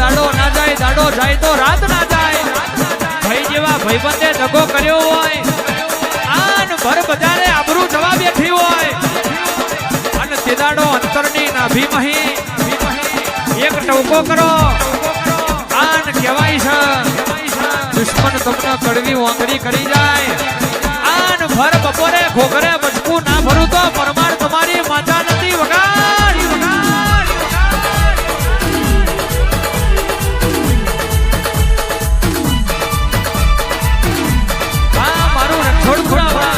દાડો ના જાય, દાડો જાય તો રાત ના જાય. ભાઈ જેવા ભાઈબંધે દગો કર્યો હોય, આન ભર બજારે આબરૂ જવા બેઠી હોય, અને તે દાડો અંતરની નાભી મહી એક ટવકો કરો, આન કહેવાય છે દુશ્મન તમને કડવી વાંગડી કરી જાય. આન ભર બપોરે ઘોઘરે બચકું ના ભરું તો પરમાર તમારી માતા નથી. વગાડ વગાડ આ મારું રખોડ પુરાવા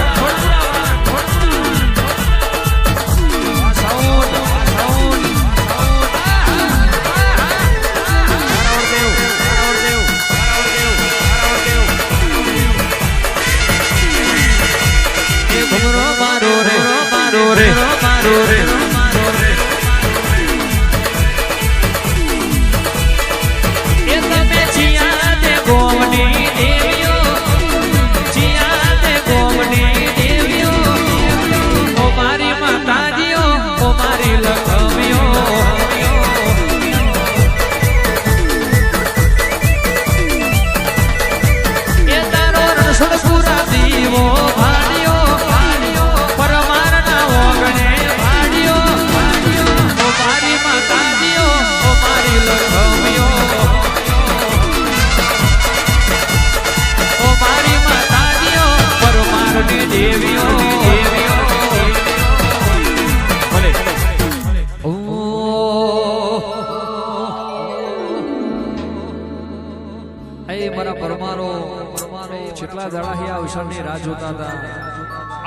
કેટલા દાડા અવસરની રાહ જોતા હતા.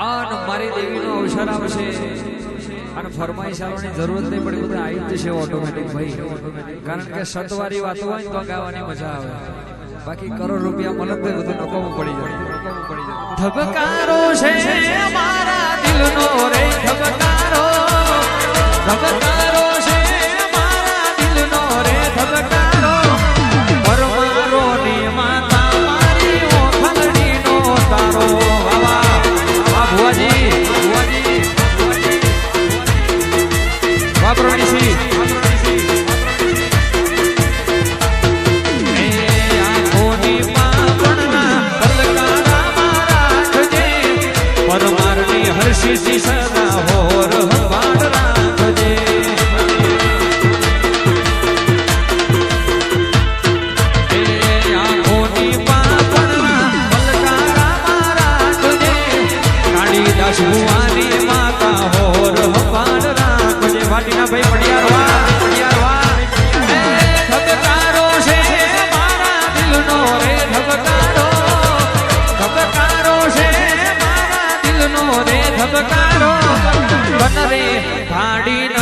આન મારી દેવીનો અવસર આવશે અને ફરમાઈશાળોની જરૂરત નહીં પડે, બધા આવી જ જશે ઓટોમેટિક ભાઈ. કારણ કે સતવારી વાતો હોય તો ગાવાની મજા આવે, બાકી કરોડ રૂપિયા મળે તો બધું નકામું પડી જાય. ધબકારો છે મારા દિલનો રે, ધબકારો ધબકારો છે મારા દિલનો રે, ધબકારો પરમારો ને માતા મારી ઓખલડી નો તારો. વાવા વાહ ભુવાજી ભુવાજી વાહ પ્રણીસી હર્ષી સદા હોર હવાડ રાખજે. આંખોની પાપણના પલકારા રાખજે, કાળીદાસ ભુવાની માતા હોર હવાડ રાખજે. વાટીના ભાઈ પડિયાર વાહ પડિયાર વાહ. ધબકારો છે મારા દિલનો રે, ધબકારો ધબકારો છે મારા દિલનો રે, ધબકારો બન રે ગાડી ન